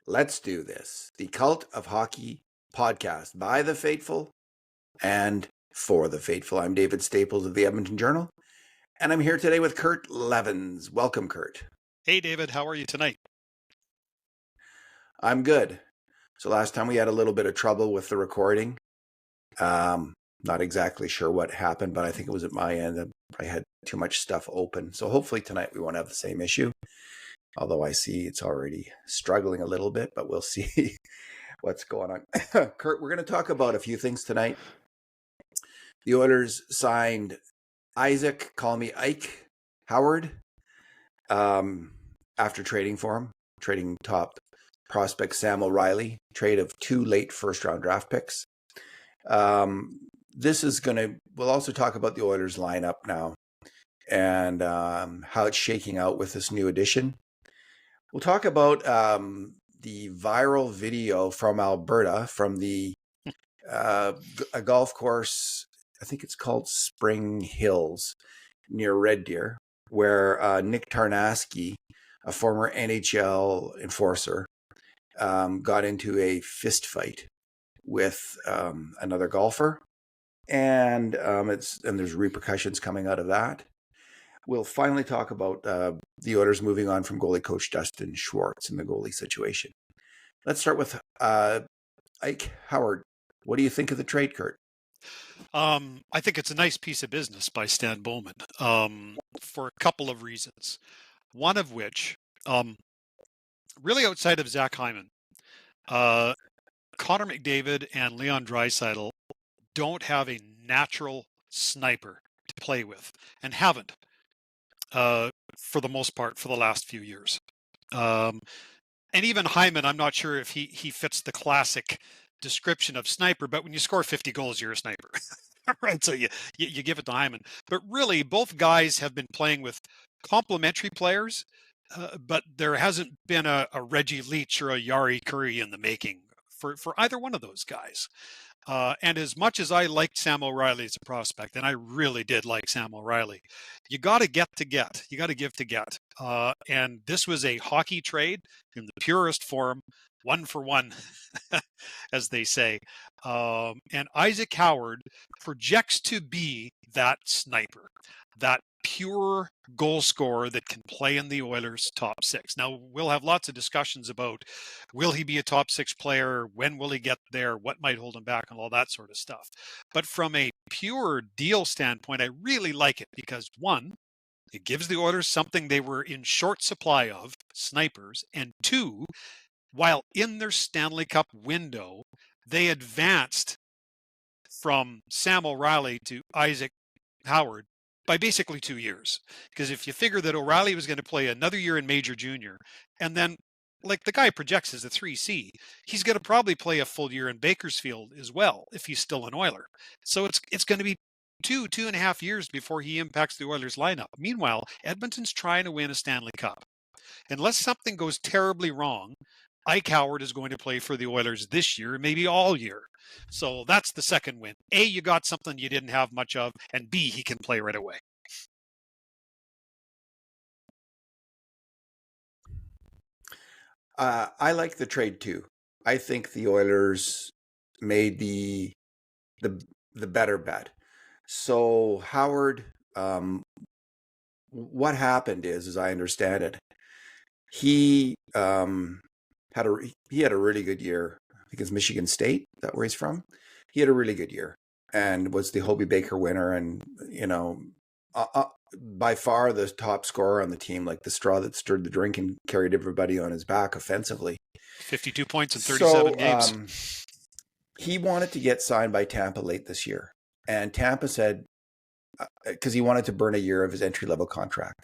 Let's do this. The Cult of Hockey podcast by the faithful and for the faithful. I'm David Staples of the Edmonton Journal, and I'm here today with Kurt Leavins. Welcome, Kurt. Hey, David. How are you tonight? I'm good. So last time we had a little bit of trouble with the recording. Not exactly sure what happened, but I think it was at my end. I had too much stuff open. So hopefully tonight we won't have the same issue. Although I see it's already struggling a little bit, but we'll see what's going on. Kurt, we're going to talk about a few things tonight. The Oilers signed call me Ike Howard, after trading for him, trading top prospect Sam O'Reilly, trade of 2 late first-round draft picks. We'll also talk about the Oilers lineup now and how it's shaking out with this new addition. We'll talk about the viral video from Alberta, from a golf course, I think it's called Spring Hills, near Red Deer, where Nick Tarnasky, a former NHL enforcer, got into a fist fight with another golfer, and there's repercussions coming out of that. We'll finally talk about the Oilers moving on from goalie coach Dustin Schwartz and the goalie situation. Let's start with Ike Howard. What do you think of the trade, Kurt? I think it's a nice piece of business by Stan Bowman for a couple of reasons. One of which, really outside of Zach Hyman, Connor McDavid and Leon Draisaitl don't have a natural sniper to play with, and haven't for the most part for the last few years. And even Hyman, I'm not sure if he fits the classic description of sniper, but when you score 50 goals, you're a sniper. Right? So you give it to Hyman. But really, both guys have been playing with complementary players, but there hasn't been a Reggie Leach or a Yari Curry in the making for either one of those guys. And as much as I liked Sam O'Reilly as a prospect, and I really did like Sam O'Reilly, you got to get to get. You got to give to get. And this was a hockey trade in the purest form, 1 for 1, as they say. And Ike Howard projects to be that sniper, that pure goal scorer that can play in the Oilers' top 6. Now, we'll have lots of discussions about, will he be a top 6 player? When will he get there? What might hold him back, and all that sort of stuff. But from a pure deal standpoint, I really like it because, one, it gives the Oilers something they were in short supply of, snipers, and 2, while in their Stanley Cup window, they advanced from Sam O'Reilly to Ike Howard by basically 2 years. Because if you figure that O'Reilly was going to play another year in Major Junior, and then, like the guy projects as a 3C, he's going to probably play a full year in Bakersfield as well, if he's still an Oiler. So it's going to be 2.5 years before he impacts the Oilers lineup. Meanwhile, Edmonton's trying to win a Stanley Cup. Unless something goes terribly wrong, Ike Howard is going to play for the Oilers this year, maybe all year. So that's the second win. A, you got something you didn't have much of, and B, he can play right away. I like the trade too. I think the Oilers made the better bet. So Howard, what happened is, as I understand it, he had a really good year. I think it's Michigan State, is that where he's from? He had a really good year and was the Hobey Baker winner, and by far the top scorer on the team, like the straw that stirred the drink and carried everybody on his back offensively. 52 points in 37 games. He wanted to get signed by Tampa late this year, and Tampa said, because he wanted to burn a year of his entry-level contract,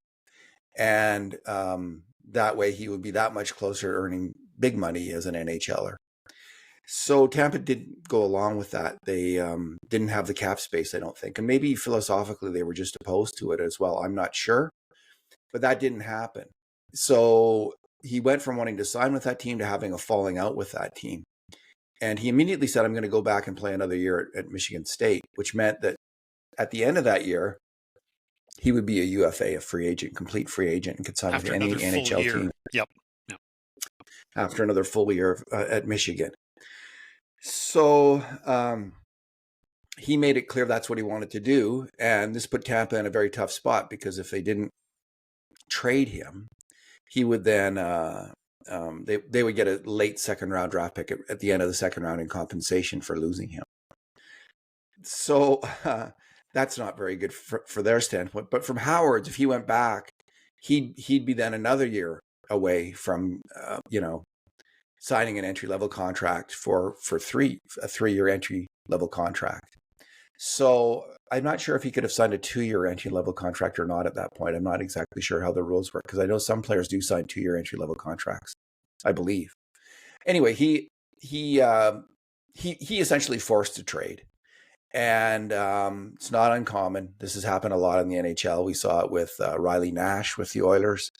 and that way he would be that much closer to earning big money as an NHLer. So Tampa didn't go along with that. They didn't have the cap space, I don't think. And maybe philosophically they were just opposed to it as well. I'm not sure. But that didn't happen. So he went from wanting to sign with that team to having a falling out with that team. And he immediately said, I'm going to go back and play another year at Michigan State, which meant that at the end of that year, he would be a UFA, a free agent, complete free agent, and could sign with any NHL team. Yep. after another full year at Michigan. So he made it clear that's what he wanted to do. And this put Tampa in a very tough spot, because if they didn't trade him, he would then they would get a late second round draft pick at the end of the second round in compensation for losing him. So that's not very good for their standpoint. But from Howard's, if he went back, he'd be then another year away from signing an entry level contract for a 3-year entry level contract. So I'm not sure if he could have signed a 2-year entry level contract or not at that point. I'm not exactly sure how the rules work, because I know some players do sign 2-year entry level contracts, I believe. Anyway, he essentially forced a trade. And it's not uncommon. This has happened a lot in the NHL. We saw it with Riley Nash with the Oilers.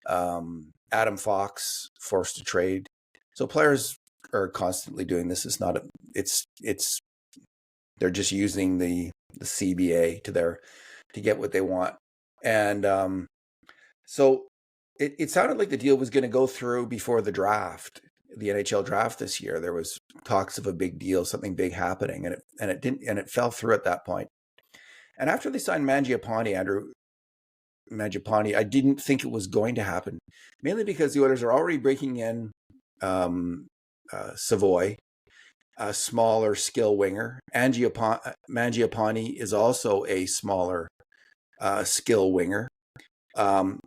Adam Fox forced a trade. So players are constantly doing this. It's not they're just using the CBA to get what they want. And so it sounded like the deal was going to go through before the draft, the NHL draft this year. There was talks of a big deal, something big happening, and it didn't, and it fell through at that point. And after they signed Andrew Mangiapane, I didn't think it was going to happen, mainly because the Oilers are already breaking in Savoy, a smaller skill winger. Mangiapane is also a smaller skill winger. Both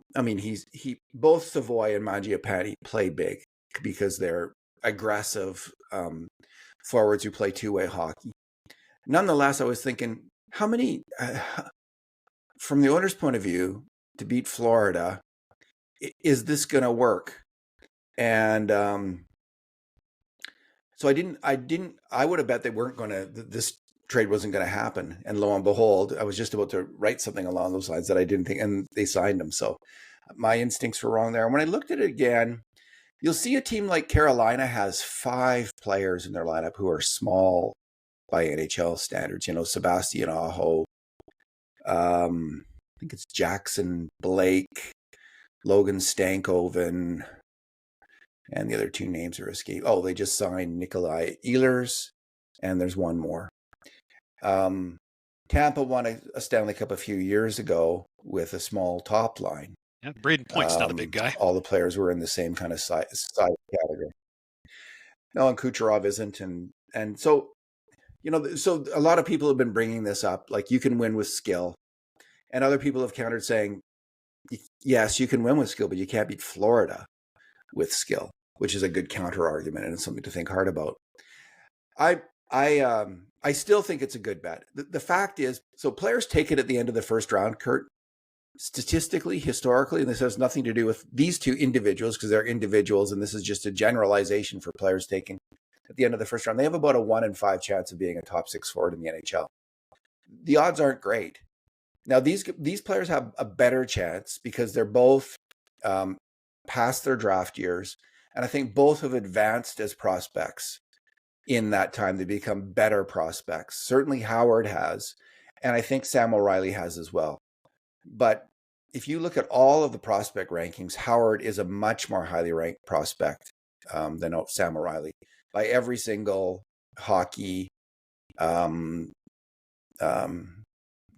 Savoy and Mangiapane play big because they're aggressive forwards who play two-way hockey. Nonetheless, I was thinking, how many, from the Oilers' point of view, to beat Florida, is this going to work? And so I would have bet they weren't going to, this trade wasn't going to happen. And lo and behold, I was just about to write something along those lines that I didn't think, and they signed him. So my instincts were wrong there. And when I looked at it again, you'll see a team like Carolina has 5 players in their lineup who are small by NHL standards. Sebastian Aho, I think it's Jackson Blake, Logan Stankoven, and the other 2 names are escaping. Oh, they just signed Nikolai Ehlers, and there's one more. Tampa won a Stanley Cup a few years ago with a small top line. Yeah, Braden Point's not a big guy. All the players were in the same kind of size category. No, and Kucherov isn't. And so, so a lot of people have been bringing this up, like you can win with skill. And other people have countered saying, yes, you can win with skill, but you can't beat Florida with skill, which is a good counter argument and it's something to think hard about. I still think it's a good bet. The fact is, so players take it at the end of the first round, Kurt. Statistically, historically, and this has nothing to do with these 2 individuals because they're individuals, and this is just a generalization for players taken at the end of the first round. They have about a 1 in 5 chance of being a top 6 forward in the NHL. The odds aren't great. Now, these players have a better chance because they're both past their draft years, and I think both have advanced as prospects in that time. They become better prospects. Certainly Howard has, and I think Sam O'Reilly has as well. But if you look at all of the prospect rankings, Howard is a much more highly ranked prospect than Sam O'Reilly by every single hockey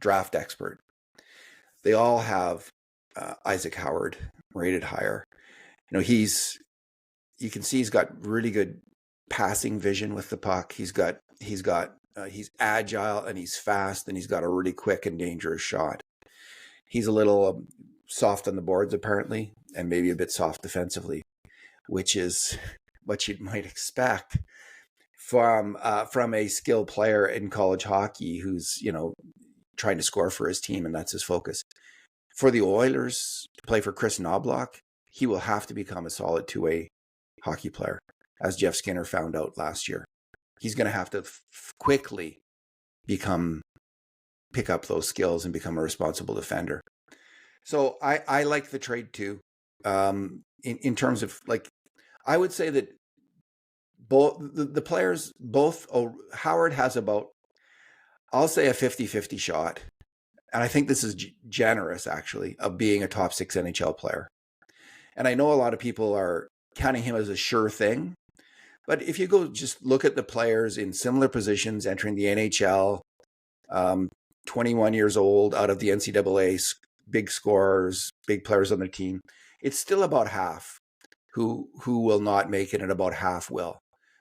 draft expert. They all have Isaac Howard rated higher. You can see he's got really good passing vision with the puck. He's agile and he's fast and he's got a really quick and dangerous shot. He's a little soft on the boards apparently, and maybe a bit soft defensively, which is what you might expect from a skilled player in college hockey who's trying to score for his team, and that's his focus. For the Oilers to play for Chris Knobloch, he will have to become a solid 2-way hockey player, as Jeff Skinner found out last year. He's going to have to quickly pick up those skills and become a responsible defender. So I like the trade too. In terms of, like, I would say that both the players, Howard has about, I'll say a 50-50 shot. And I think this is generous, actually, of being a top 6 NHL player. And I know a lot of people are counting him as a sure thing. But if you go just look at the players in similar positions entering the NHL, 21 years old, out of the NCAA, big scorers, big players on their team, it's still about half who will not make it, and about half will.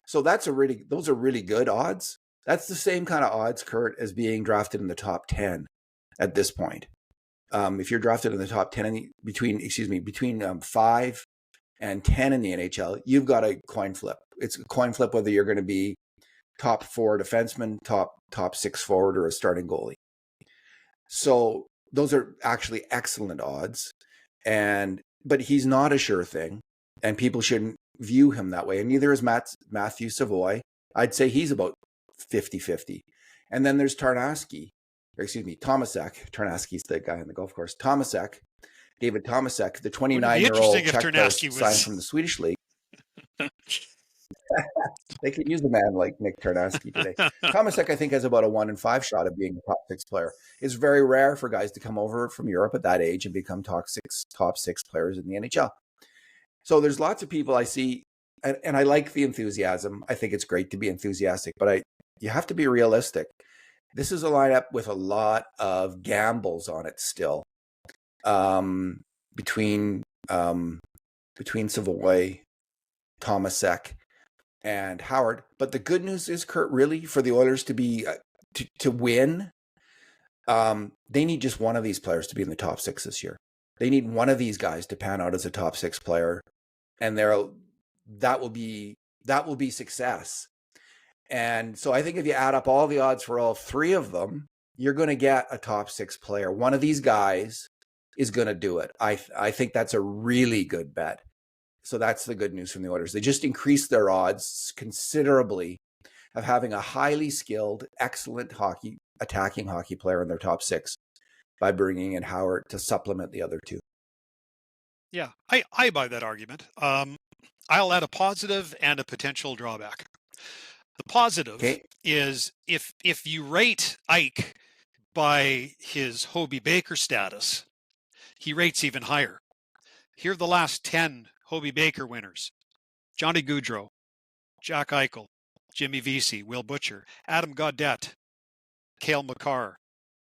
So those are really good odds. That's the same kind of odds, Kurt, as being drafted in the top 10 at this point. If you're drafted in the top 10 between 5 and 10 in the NHL, you've got a coin flip. It's a coin flip whether you're going to be top 4 defenseman, top 6 forward, or a starting goalie. So those are actually excellent odds, but he's not a sure thing, and people shouldn't view him that way. And neither is Matthew Savoy. I'd say he's about 50-50. And then there's Tomasek. Tarnasky's the guy on the golf course. David Tomasek, the 29-year-old Czech player signed from the Swedish league. They could use a man like Nick Tarnasky today. Tomasek, I think, has about a 1 in 5 shot of being a top 6 player. It's very rare for guys to come over from Europe at that age and become top 6 players in the NHL. So there's lots of people I see, and I like the enthusiasm. I think it's great to be enthusiastic, but you have to be realistic. This is a lineup with a lot of gambles on it still, between Savoy, Tomasek, and Howard. But the good news is, Kurt, really, for the Oilers to be to win, they need just one of these players to be in the top 6 this year. They need one of these guys to pan out as a top 6 player, and that will be success. And so I think if you add up all the odds for all 3 of them, you're going to get a top 6 player. One of these guys is going to do it. I think that's a really good bet. So that's the good news from the Oilers. They just increased their odds considerably of having a highly skilled, excellent attacking hockey player in their top 6 by bringing in Howard to supplement the other 2. Yeah, I buy that argument. I'll add a positive and a potential drawback. The positive is if you rate Ike by his Hobey Baker status, he rates even higher. Here are the last 10 Hobey Baker winners: Johnny Gaudreau, Jack Eichel, Jimmy Vesey, Will Butcher, Adam Gaudette, Cale Makar,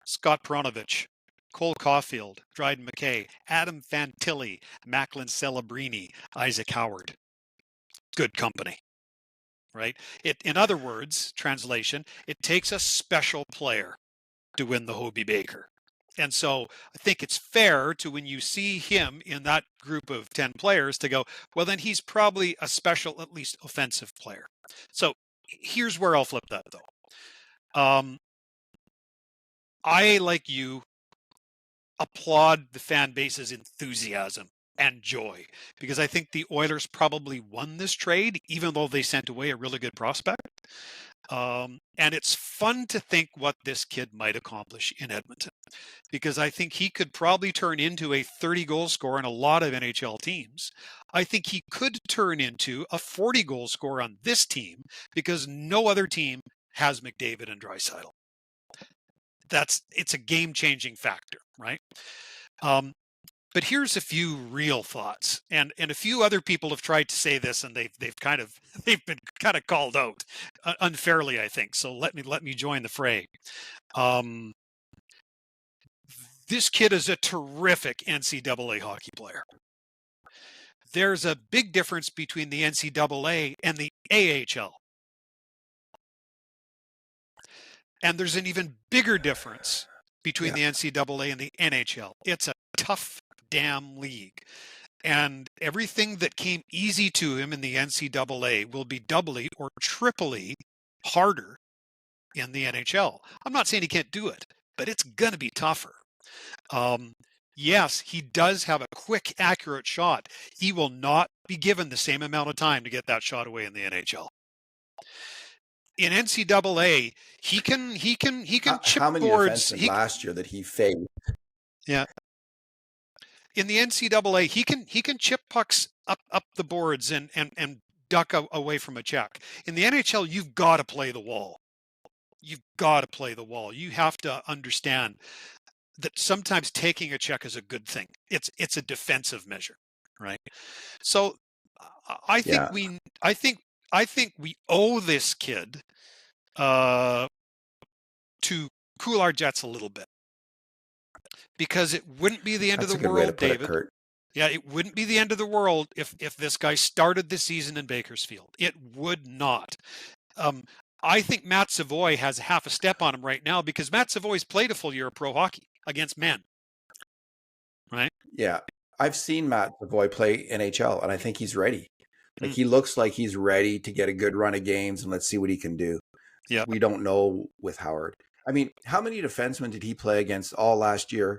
Scott Perunovich, Cole Caulfield, Dryden McKay, Adam Fantilli, Macklin Celebrini, Isaac Howard. Good company, right? In other words, translation, it takes a special player to win the Hobey Baker. And so I think it's fair to, when you see him in that group of 10 players, to go, well, then he's probably a special, at least offensive player. So here's where I'll flip that, though. I, like you, applaud the fan base's enthusiasm and joy, because I think the Oilers probably won this trade, even though they sent away a really good prospect. And it's fun to think what this kid might accomplish in Edmonton, because I think he could probably turn into a 30-goal scorer in a lot of NHL teams. I think he could turn into a 40-goal scorer on this team, because no other team has McDavid and Draisaitl. It's a game-changing factor, right? But here's a few real thoughts, and a few other people have tried to say this, and they've been kind of called out unfairly, I think. So let me join the fray. This kid is a terrific NCAA hockey player. There's a big difference between the NCAA and the AHL, and there's an even bigger difference between the NCAA and the NHL. It's a tough damn league, and everything that came easy to him in the NCAA will be doubly or triply harder in the NHL. I'm not saying he can't do it, but it's going to be tougher. Yes, he does have a quick, accurate shot. He will not be given the same amount of time to get that shot away in the NHL. In NCAA, he can chip how many boards. Last year that he faced? Yeah. In the NCAA, he can chip pucks up the boards and duck away from a check. In the NHL, you've got to play the wall. You've got to play the wall. You have to understand that sometimes taking a check is a good thing. It's a defensive measure, right? So I think Yeah, I think we owe this kid to cool our jets a little bit, because it wouldn't be the end of that's the a good way to world, put it, David. Kurt. Yeah, it wouldn't be the end of the world if this guy started the season in Bakersfield. It would not. Um, I think Matt Savoy has half a step on him right now, because Matt Savoy's played a full year of pro hockey against men, right? Yeah, I've seen Matt Savoy play NHL, and I think he's ready. Like Mm, he looks like he's ready to get a good run of games, and let's see what he can do. yeah, We don't know with Howard. I mean, how many defensemen did he play against all last year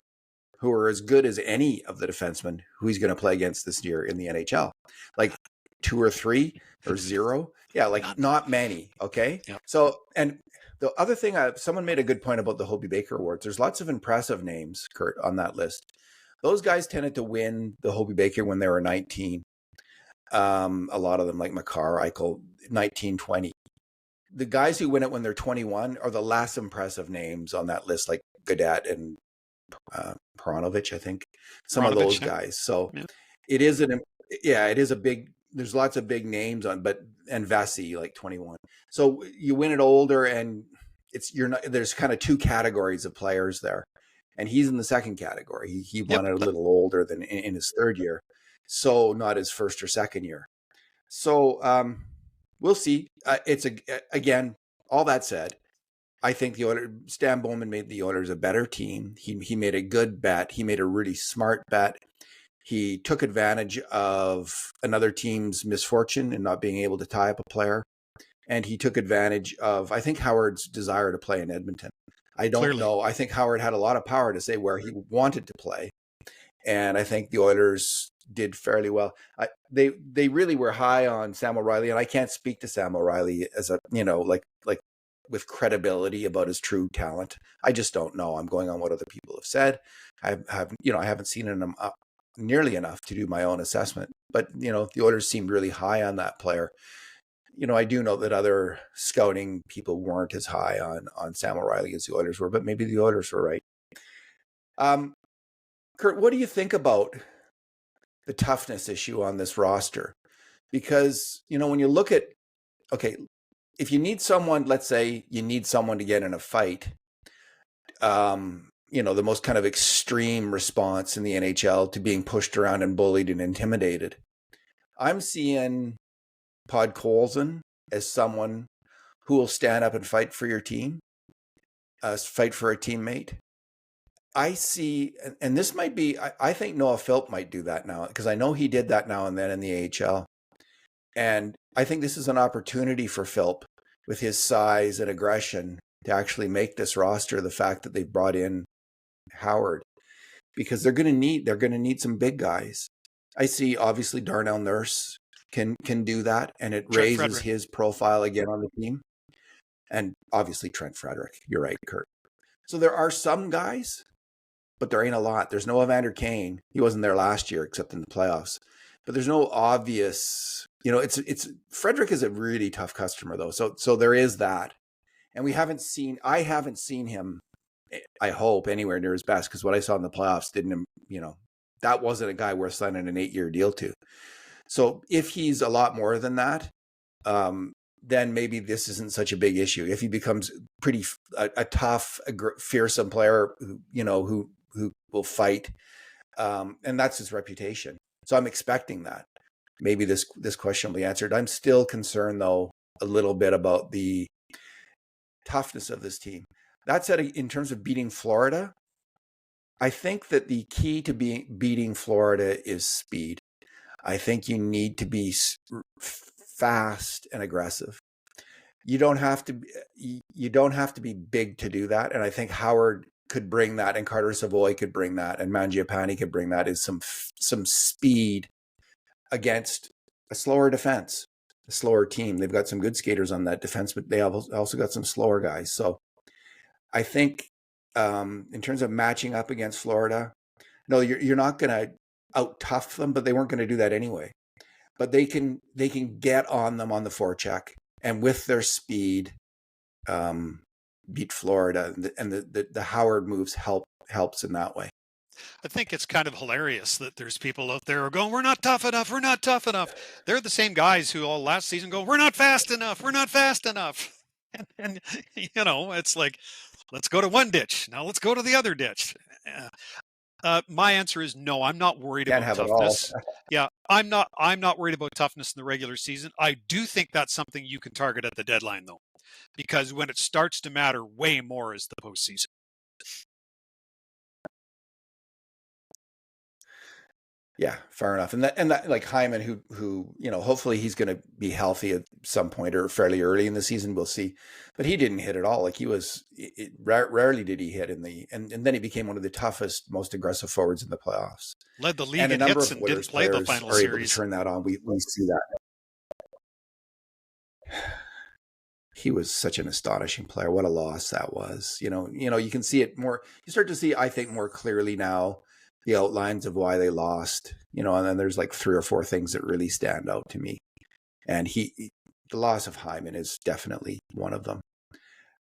who are as good as any of the defensemen who he's going to play against this year in the NHL? Like 2 or 3 or 0? Yeah, like not many. Okay. yeah, So, and the other thing, someone made a good point about the Hobey Baker Awards. There's lots of impressive names, Kurt, on that list. Those guys tended to win the Hobey Baker when they were 19. A lot of them, like Makar, Eichel, 19, 20. The guys who win it when they're 21 are the less impressive names on that list, like Gaudette and Peronovich, I think, some of those yeah. guys. So Yeah. it is it is a big, there's lots of big names on, and Vesey, like 21. So you win it older, and you're not, there's kind of 2 categories of players there. And he's in the second category. He Yep. won it a little older than in his 3rd year. So not his 1st or 2nd year. So we'll see. Again, all that said, I think Stan Bowman made the Oilers a better team. He made a good bet. He made a really smart bet. He took advantage of another team's misfortune in not being able to tie up a player. And he took advantage of, I think, Howard's desire to play in Edmonton. I don't know. I think Howard had a lot of power to say where he wanted to play. And I think the Oilers did fairly well. They really were high on Sam O'Reilly, and I can't speak to Sam O'Reilly as a, like with credibility about his true talent. I just don't know. I'm going on what other people have said. I haven't seen him nearly enough to do my own assessment. But the Oilers seemed really high on that player. I do know that other scouting people weren't as high on Sam O'Reilly as the Oilers were, but maybe the Oilers were right. Kurt, what do you think about the toughness issue on this roster? Because, when you look at, okay, if you need someone, let's say you need someone to get in a fight, the most kind of extreme response in the NHL to being pushed around and bullied and intimidated. I'm seeing Podkolzin as someone who will stand up and fight for your team, fight for a teammate. I see, and this might be, I think Noah Philp might do that now, because I know he did that now and then in the AHL. And I think this is an opportunity for Philp, with his size and aggression, to actually make this roster the fact that they brought in Howard, because they're going to need some big guys. I see, obviously, Darnell Nurse can do that, and it raises his profile again on the team. And obviously Trent Frederick. You're right, Kurt. So there are some guys, but there ain't a lot. There's no Evander Kane. He wasn't there last year except in the playoffs. But there's no obvious, it's Frederick is a really tough customer though. So there is that. And I haven't seen him, I hope, anywhere near his best, because what I saw in the playoffs that wasn't a guy worth signing an 8-year deal to. So if he's a lot more than that, then maybe this isn't such a big issue. If he becomes a tough, fearsome player, who will fight, and that's his reputation. So I'm expecting that. Maybe this question will be answered. I'm still concerned, though, a little bit about the toughness of this team. That said, in terms of beating Florida, I think that the key to beating Florida is speed. I think you need to be fast and aggressive. You don't have to be big to do that. And I think Howard could bring that, and Carter Savoy could bring that, and Mangiapane could bring that, is some speed against a slower defense, a slower team. They've got some good skaters on that defense, but they also got some slower guys. So I think in terms of matching up against Florida, no, you're not going to out tough them, but they weren't going to do that anyway. But they can get on them on the forecheck, and with their speed, beat Florida. And the Howard moves helps in that way. I think it's kind of hilarious that there's people out there who are going, we're not tough enough. We're not tough enough. They're the same guys who all last season go, we're not fast enough. We're not fast enough. And it's like, let's go to one ditch. Now let's go to the other ditch. My answer is no. I'm not worried Can't about have it all. toughness. Yeah, I'm not worried about toughness in the regular season. I do think that's something you can target at the deadline, though, because when it starts to matter way more is the postseason. Yeah, fair enough. And that like Hyman, who hopefully he's going to be healthy at some point or fairly early in the season. We'll see. But he didn't hit at all. Like rarely did he hit and then he became one of the toughest, most aggressive forwards in the playoffs. Led the league and in a number hits of and Oilers didn't play the players final are able to series. turn that on. We see that. He was such an astonishing player. What a loss that was. You can see it more. You start to see, I think, more clearly now the outlines of why they lost. And then there's like 3 or 4 things that really stand out to me. And the loss of Hyman is definitely one of them.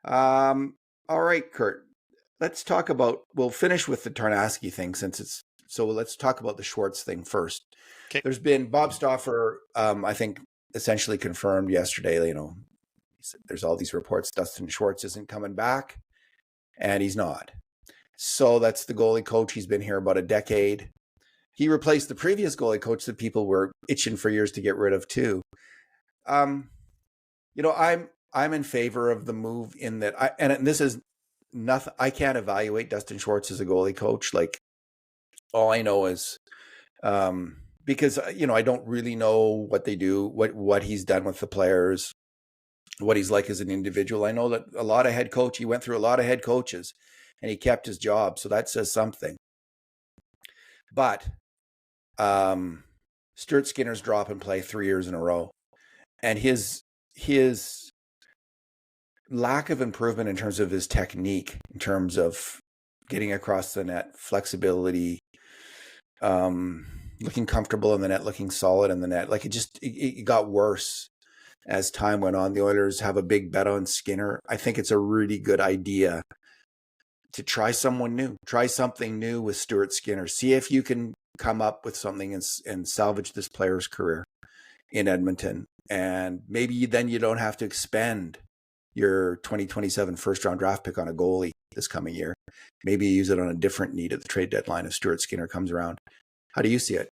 All right, Kurt. Let's talk about. We'll finish with the Tarnasky thing so let's talk about the Schwartz thing first. Okay. There's been Bob Stauffer, I think, essentially confirmed yesterday. There's all these reports Dustin Schwartz isn't coming back, and he's not. So that's the goalie coach. He's been here about a decade. He replaced the previous goalie coach that people were itching for years to get rid of too. I'm in favor of the move in that. And this is nothing. I can't evaluate Dustin Schwartz as a goalie coach. Like, all I know is because I don't really know what they do, what he's done with the players, what he's like as an individual. I know that he went through a lot of head coaches and he kept his job. So that says something. But Stuart Skinner's drop and play 3 years in a row. And his lack of improvement in terms of his technique, in terms of getting across the net, flexibility, looking comfortable in the net, looking solid in the net. Like it got worse as time went on. The Oilers have a big bet on Skinner. I think it's a really good idea to try something new with Stuart Skinner. See if you can come up with something and salvage this player's career in Edmonton. And maybe then you don't have to expend your 2027 first round draft pick on a goalie this coming year. Maybe you use it on a different need at the trade deadline if Stuart Skinner comes around. How do you see it?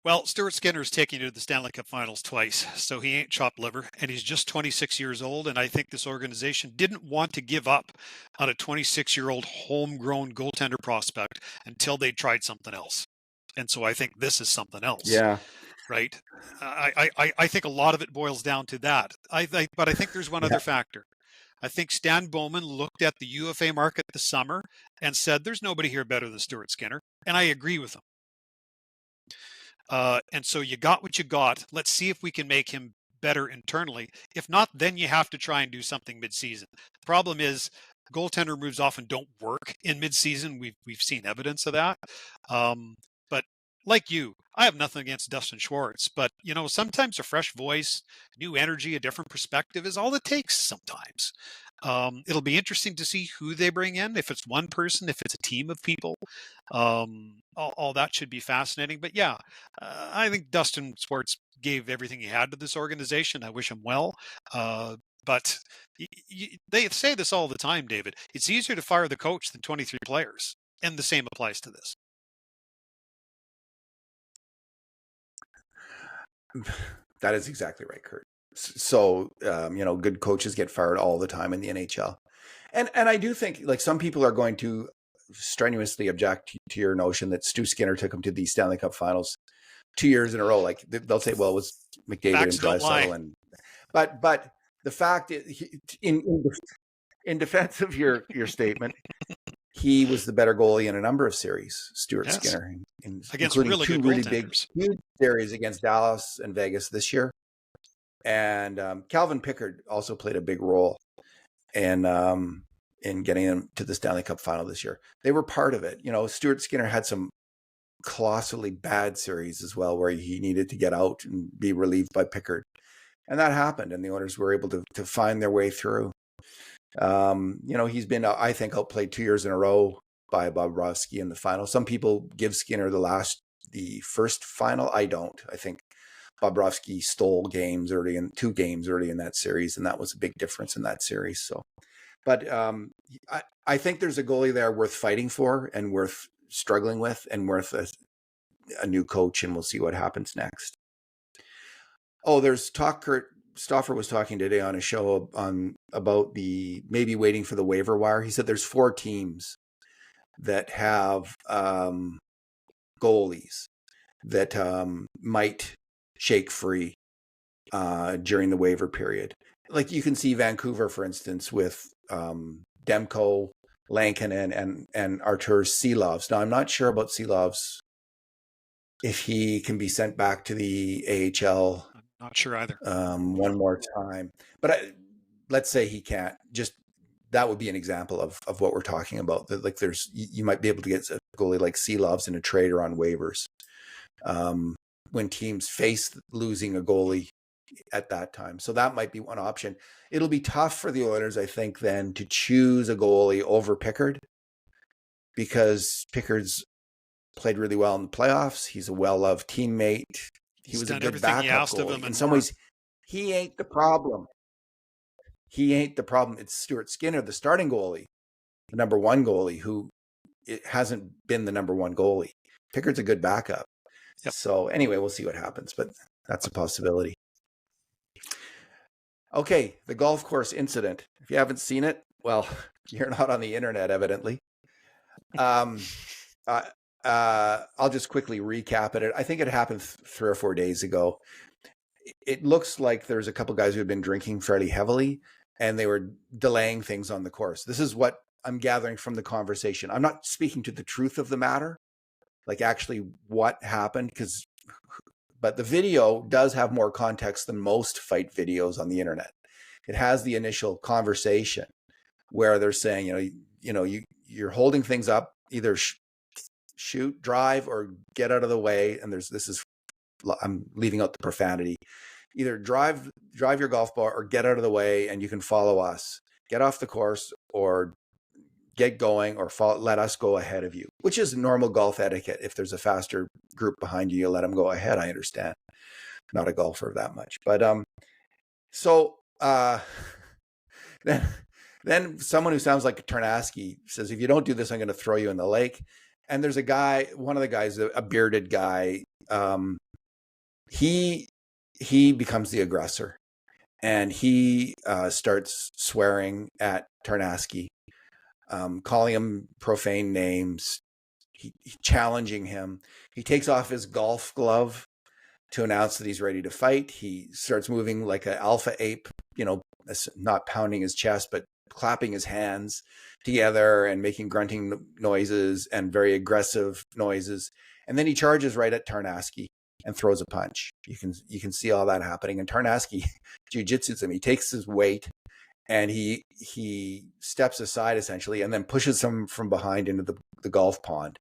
Well, Stuart Skinner's taken you to the Stanley Cup Finals twice, so he ain't chopped liver, and he's just 26 years old, and I think this organization didn't want to give up on a 26-year-old homegrown goaltender prospect until they tried something else. And so I think this is something else. Yeah. Right? I think a lot of it boils down to that. But I think there's one other factor. I think Stan Bowman looked at the UFA market this summer and said, there's nobody here better than Stuart Skinner, and I agree with him. And so you got what you got. Let's see if we can make him better internally. If not, then you have to try and do something mid-season. The problem is goaltender moves often don't work in mid-season. We've seen evidence of that. But like you, I have nothing against Dustin Schwartz, but sometimes a fresh voice, new energy, a different perspective is all it takes sometimes. It'll be interesting to see who they bring in, if it's one person, if it's a team of people. All that should be fascinating. But yeah, I think Dustin Schwartz gave everything he had to this organization. I wish him well. But they say this all the time, David. It's easier to fire the coach than 23 players. And the same applies to this. That is exactly right, Kurt. So, good coaches get fired all the time in the NHL. And I do think, like, some people are going to strenuously object to your notion that Stu Skinner took him to the Stanley Cup Finals 2 years in a row. Like, they'll say, well, it was McDavid and Draisaitl. But the fact is, in defense of your statement, he was the better goalie in a number of series, Stuart Skinner, including really two really big huge series against Dallas and Vegas this year. And Calvin Pickard also played a big role in getting them to the Stanley Cup final this year. They were part of it. Stuart Skinner had some colossally bad series as well, where he needed to get out and be relieved by Pickard. And that happened, and the Oilers were able to find their way through. He's been, I think, outplayed 2 years in a row by Bobrovsky in the final. Some people give Skinner the first final. I don't. I think Bobrovsky stole two games early in that series, and that was a big difference in that series. So, but I think there's a goalie there worth fighting for and worth struggling with and worth a new coach, and we'll see what happens next. Oh, there's talk. Kurt Stauffer was talking today on a show about the maybe waiting for the waiver wire. He said there's 4 teams that have goalies that might shake free during the waiver period. Like you can see Vancouver, for instance, with Demko, Lankinen, and Artur Silovs. Now, I'm not sure about Silovs if he can be sent back to the AHL. I'm not sure either. One more time. But let's say he can't. Just that would be an example of what we're talking about. That like you might be able to get a goalie like Silovs in a trade or on waivers. When teams face losing a goalie at that time. So that might be one option. It'll be tough for the Oilers, I think, then to choose a goalie over Pickard because Pickard's played really well in the playoffs. He's a well-loved teammate. He was a good backup goalie. In some ways, he ain't the problem. It's Stuart Skinner, the starting goalie, the number one goalie, who it hasn't been the number one goalie. Pickard's a good backup. Yep. So anyway, we'll see what happens, but that's a possibility. Okay, the golf course incident. If you haven't seen it, well, you're not on the internet, evidently. I'll just quickly recap it. I think it happened 3 or 4 days ago. It looks like there's a couple guys who had been drinking fairly heavily, and they were delaying things on the course. This is what I'm gathering from the conversation. I'm not speaking to the truth of the matter, like actually what happened, but the video does have more context than most fight videos on the internet. It has the initial conversation where they're saying, you're holding things up, either shoot, drive, or get out of the way. And I'm leaving out the profanity. Either drive your golf ball or get out of the way, and you can follow us. Get off the course or get going, or let us go ahead of you, which is normal golf etiquette. If there's a faster group behind you, let them go ahead. I understand. Not a golfer that much, but then someone who sounds like Tarnasky says, if you don't do this, I'm going to throw you in the lake. And there's a guy, one of the guys, a bearded guy, he becomes the aggressor, and he starts swearing at Tarnasky, calling him profane names, challenging him. He takes off his golf glove to announce that he's ready to fight. He starts moving like an alpha ape, not pounding his chest, but clapping his hands together and making grunting noises and very aggressive noises. And then he charges right at Tarnasky and throws a punch. You can see all that happening. And Tarnasky jiu-jitsus him. He takes his weight and he steps aside essentially, and then pushes him from behind into the golf pond.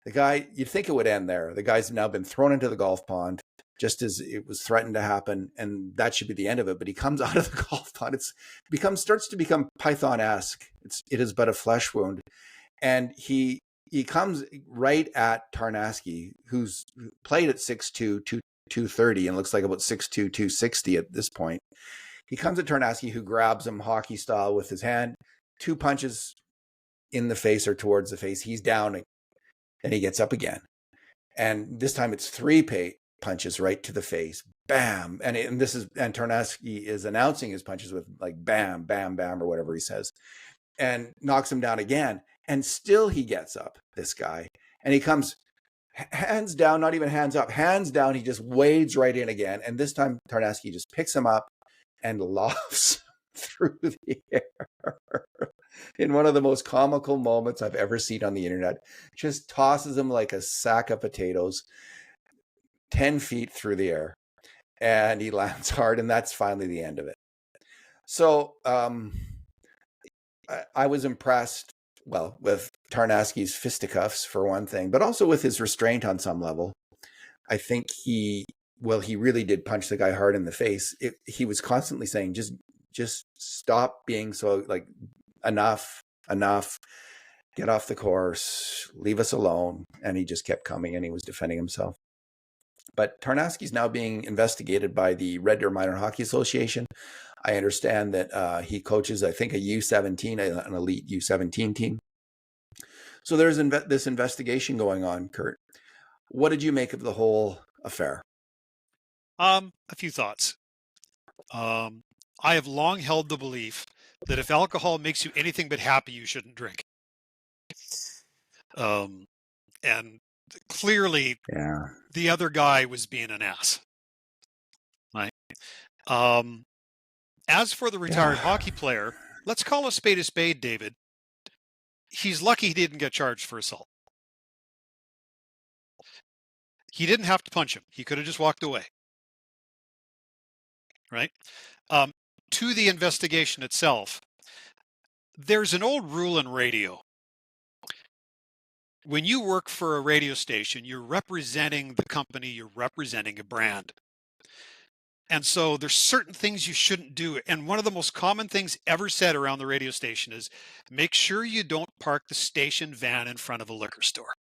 The guy, you'd think it would end there. The guy's now been thrown into the golf pond just as it was threatened to happen, and that should be the end of it. But he comes out of the golf pond. Starts to become Python-esque. It is but a flesh wound, and he comes right at Tarnasky, who's played at 6'2", 230, and looks like about 6'2", 260 at this point. He comes at Tarnasky, who grabs him hockey style with his hand. 2 punches in the face or towards the face. He's down, and he gets up again. And this time it's 3 punches right to the face. Bam. And Tarnasky is announcing his punches with like bam, bam, bam, or whatever he says, and knocks him down again. And still he gets up, this guy. And he comes hands down, not even hands up, hands down. He just wades right in again. And this time Tarnasky just picks him up and lofts through the air in one of the most comical moments I've ever seen on the internet. Just tosses him like a sack of potatoes 10 feet through the air, and he lands hard, and that's finally the end of it. So I was impressed, with Tarnasky's fisticuffs for one thing, but also with his restraint on some level. I think he really did punch the guy hard in the face. He was constantly saying, just stop being so like enough. get off the course, leave us alone. And he just kept coming and he was defending himself. But Tarnasky's now being investigated by the Red Deer Minor Hockey Association. I understand that he coaches, I think, a U17, an elite U17 team. So there's this investigation going on, Kurt. What did you make of the whole affair? A few thoughts. I have long held the belief that if alcohol makes you anything but happy, you shouldn't drink. And clearly, the other guy was being an ass. Right. As for the retired hockey player, let's call a spade, David. He's lucky he didn't get charged for assault. He didn't have to punch him. He could have just walked away. Right? To the investigation itself, there's an old rule in radio. When you work for a radio station, you're representing the company, you're representing a brand. And so there's certain things you shouldn't do. And one of the most common things ever said around the radio station is make sure you don't park the station van in front of a liquor store.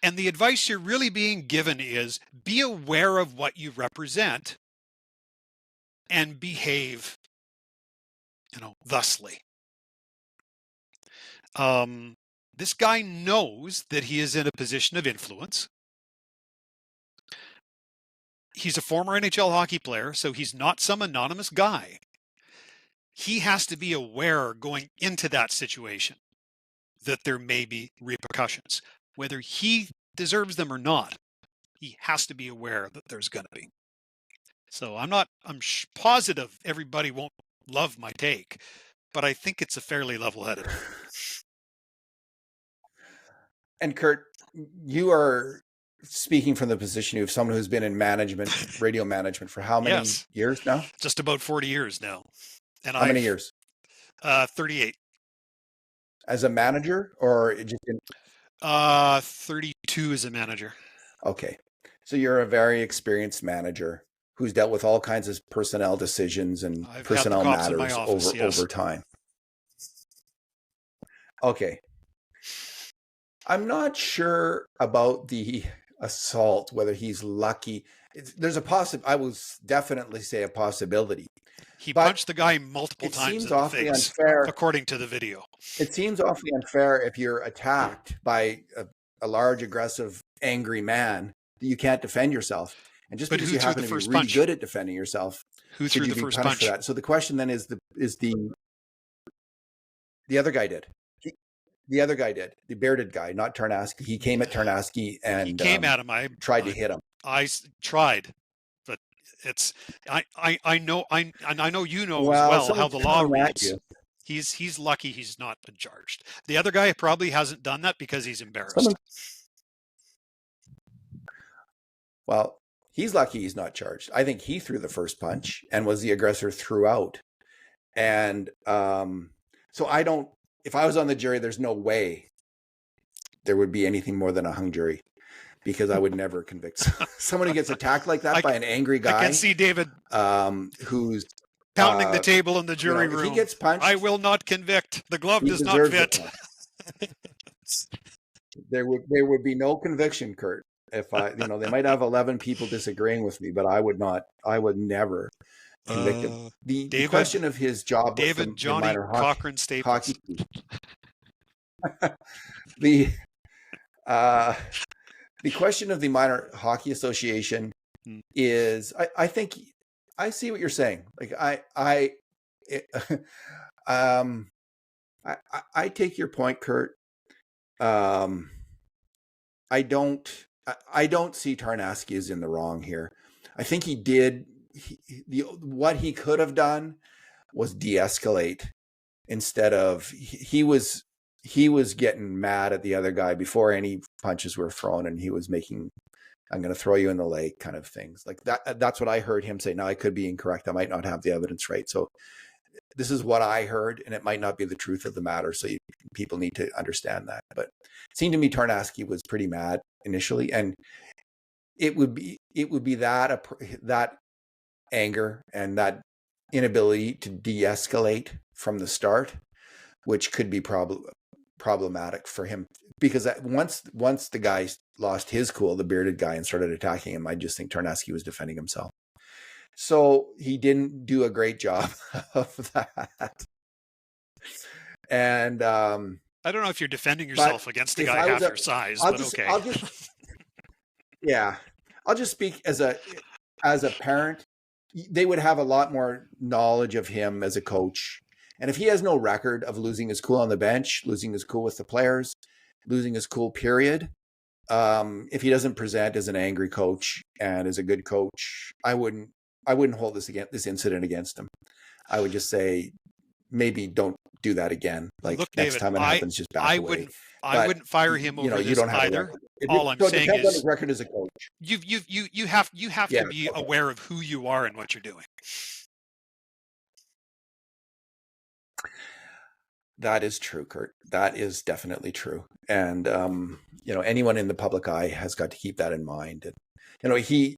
And the advice you're really being given is be aware of what you represent and behave, thusly. This guy knows that he is in a position of influence. He's a former NHL hockey player, so he's not some anonymous guy. He has to be aware going into that situation that there may be repercussions. Whether he deserves them or not, he has to be aware that there's going to be. So I'm positive everybody won't love my take, but I think it's a fairly level-headed. And Kurt, you are speaking from the position of someone who's been in management, radio management for how many years now? Just about 40 years now. And how many years? 38. As a manager or just in 32 as a manager. Okay. So you're a very experienced manager who's dealt with all kinds of personnel decisions and personnel matters over time. Okay. I'm not sure about the assault, whether he's lucky. There's I will definitely say a possibility. He punched the guy multiple times in the face, according to the video. It seems awfully unfair if you're attacked by a large, aggressive, angry man that you can't defend yourself. And just because you happen to be really good at defending yourself, who threw the first punch? For that? So the question then is the other guy did. The other guy did. The bearded guy, not Tarnasky. He came at Tarnasky and he came at him. I tried to hit him. I tried, but it's I know you know as well how the law reads. He's lucky he's not been charged. The other guy probably hasn't done that because he's embarrassed. Well, he's lucky he's not charged. I think he threw the first punch and was the aggressor throughout. And so I don't. If I was on the jury, there's no way there would be anything more than a hung jury, because I would never convict someone who gets attacked like that by an angry guy. I can see David who's pounding the table in the jury room. If he gets punched, I will not convict. The glove does not fit. There would be no conviction, Kurt. If they might have 11 people disagreeing with me, but I would never convict him. The question of his job, David Johnny Cochran Staples. The question of the Minor Hockey Association is, I think I see what you're saying. Like I take your point, Kurt. I don't see Tarnasky as in the wrong here. I think he did. What he could have done was de-escalate instead of he was getting mad at the other guy before any punches were thrown, and he was making, I'm going to throw you in the lake kind of things like that. That's what I heard him say. Now I could be incorrect. I might not have the evidence right. So this is what I heard, and it might not be the truth of the matter. So people need to understand that. But it seemed to me Tarnasky was pretty mad initially, and it would be that anger and that inability to de-escalate from the start which could be problematic for him, because once the guy lost his cool, the bearded guy, and started attacking him, I just think Tarnasky was defending himself. So he didn't do a great job of that. And I don't know if you're defending yourself against a guy half your size, but okay. I'll just speak as a parent. They would have a lot more knowledge of him as a coach. And if he has no record of losing his cool on the bench, losing his cool with the players, losing his cool, period, if he doesn't present as an angry coach and as a good coach, I wouldn't hold this incident against him. I would just say, maybe don't do that again. Like, look, next David, time it happens, just back away. I wouldn't fire him over this either. All I'm saying is, on his record as a coach, you have to be aware of who you are and what you're doing. That is true, Kurt. That is definitely true. And anyone in the public eye has got to keep that in mind. And it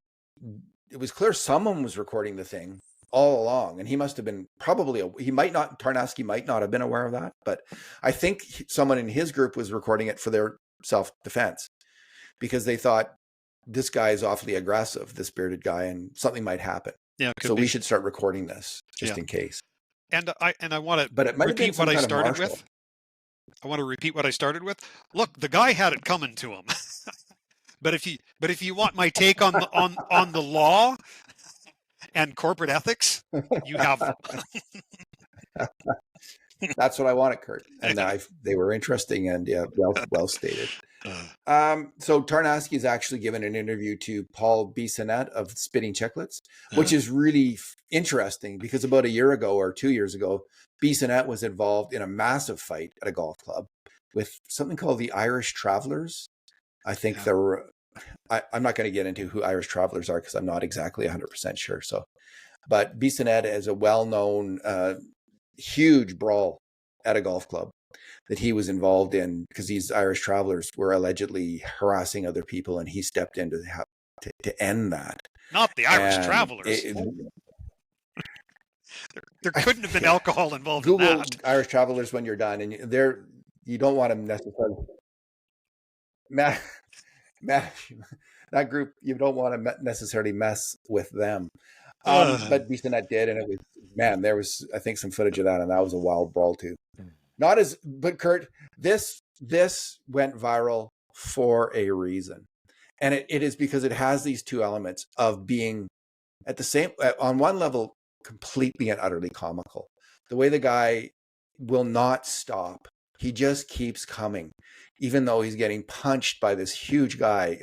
was clear someone was recording the thing all along, and he must have been Tarnasky might not have been aware of that, but I think someone in his group was recording it for their self-defense, because they thought, this guy is awfully aggressive, this bearded guy, and something might happen. Yeah, so we should start recording this just in case. And I want to repeat what I started with. I want to repeat what I started with. Look, the guy had it coming to him. But if you want my take on the law and corporate ethics, you have them. That's what I wanted, Kurt. And they were interesting and well stated. So Tarnasky has actually given an interview to Paul Bissonnette of Spitting Chicklets, which is really interesting, because about a year ago or 2 years ago, Bissonnette was involved in a massive fight at a golf club with something called the Irish Travelers. I think there were, I'm not going to get into who Irish Travelers are, because I'm not exactly 100% sure. So, but Bissonnette is a well-known, huge brawl at a golf club that he was involved in, because these Irish Travelers were allegedly harassing other people, and he stepped in to end that. Not the Irish Travelers. There couldn't have been alcohol involved Google in that. Irish Travelers when you're done, and you don't want to necessarily that group. You don't want to necessarily mess with them. But Bissonnette did, and it was, there was, I think, some footage of that, and that was a wild brawl too. But Kurt, this went viral for a reason, and it is because it has these two elements of being at the same, on one level, completely and utterly comical. The way the guy will not stop, he just keeps coming, even though he's getting punched by this huge guy,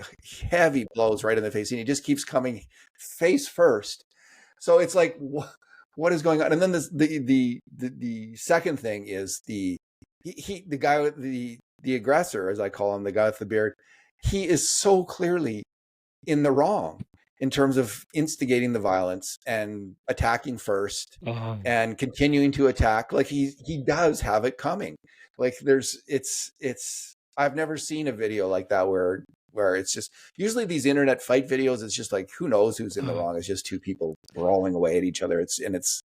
heavy blows right in the face, and he just keeps coming face first. So it's like, what is going on? And then the second thing is the guy with the aggressor, as I call him, the guy with the beard. He is so clearly in the wrong in terms of instigating the violence and attacking first and continuing to attack. Like he does have it coming. Like I've never seen a video like that where it's just, usually these internet fight videos, it's just like, who knows who's in the wrong? It's just two people brawling away at each other. It's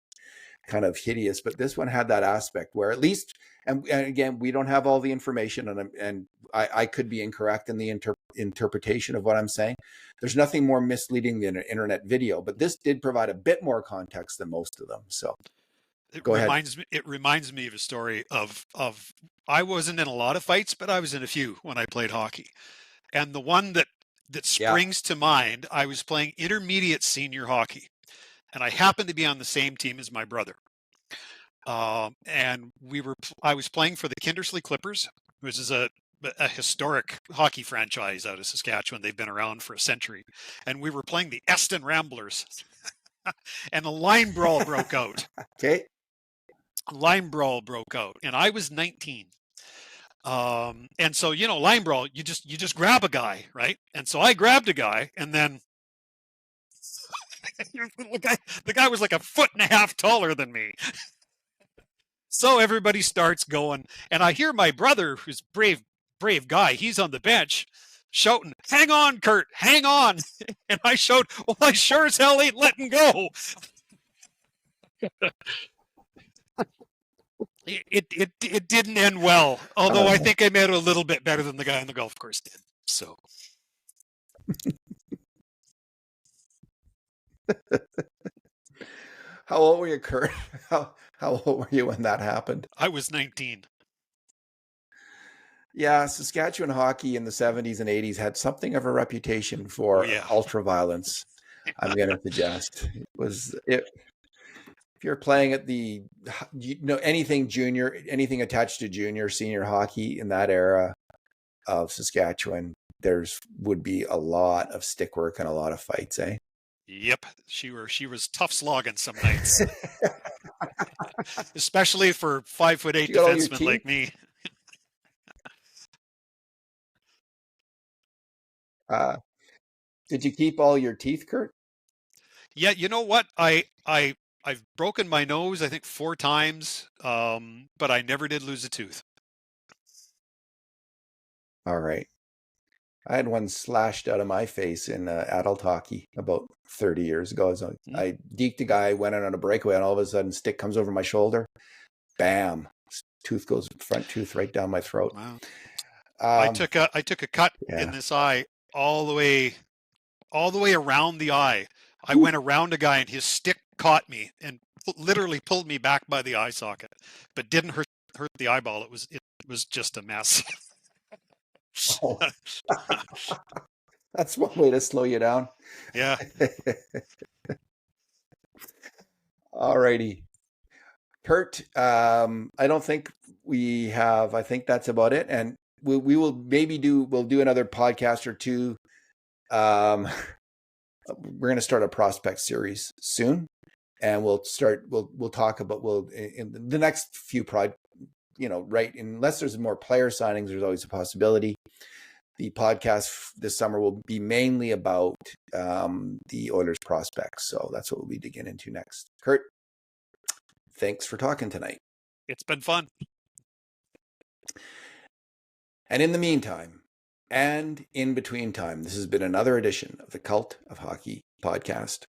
kind of hideous. But this one had that aspect where at least, and again, we don't have all the information, and I could be incorrect in the interpretation of what I'm saying. There's nothing more misleading than an internet video, but this did provide a bit more context than most of them. So go ahead. It reminds me of a story of I wasn't in a lot of fights, but I was in a few when I played hockey. And the one that springs to mind, I was playing intermediate senior hockey, and I happened to be on the same team as my brother. And I was playing for the Kindersley Clippers, which is a historic hockey franchise out of Saskatchewan. They've been around for a century. And we were playing the Eston Ramblers. And a line brawl broke out. Okay. A line brawl broke out. And I was 19. And so, line brawl, you just grab a guy, right? And so I grabbed a guy, and then the guy was like 1.5 feet taller than me. So everybody starts going, and I hear my brother, who's brave guy, he's on the bench shouting, "Hang on, Kurt, hang on." And I showed, "Well, I sure as hell ain't letting go." It didn't end well, although I think I made it a little bit better than the guy on the golf course did. So. How old were you, Kurt? How old were you when that happened? I was 19. Yeah, Saskatchewan hockey in the 70s and 80s had something of a reputation for ultra violence. I'm going to suggest it. If you're playing at anything junior, anything attached to junior, senior hockey in that era of Saskatchewan, would be a lot of stick work and a lot of fights, eh? Yep, she was tough slogging some nights, especially for 5'8" defensemen like me. Did you keep all your teeth, Kurt? Yeah, you know what? I've broken my nose, I think 4 times, but I never did lose a tooth. All right. I had one slashed out of my face in adult hockey about 30 years ago. I deked a guy, went out on a breakaway, and all of a sudden, stick comes over my shoulder. Bam! Front tooth right down my throat. Wow. I took a cut in this eye all the way around the eye. I went around a guy, and his stick caught me and literally pulled me back by the eye socket, but didn't hurt the eyeball. It was just a mess. Oh. That's one way to slow you down. Yeah. All righty. Kurt, I don't think we have, I think that's about it. And we will we'll do another podcast or two. We're going to start a prospect series soon, and we'll talk about, in the next few unless there's more player signings, there's always a possibility. The podcast this summer will be mainly about the Oilers prospects. So that's what we'll be digging into next. Kurt, thanks for talking tonight. It's been fun. And in the meantime, and in between time, this has been another edition of the Cult of Hockey podcast.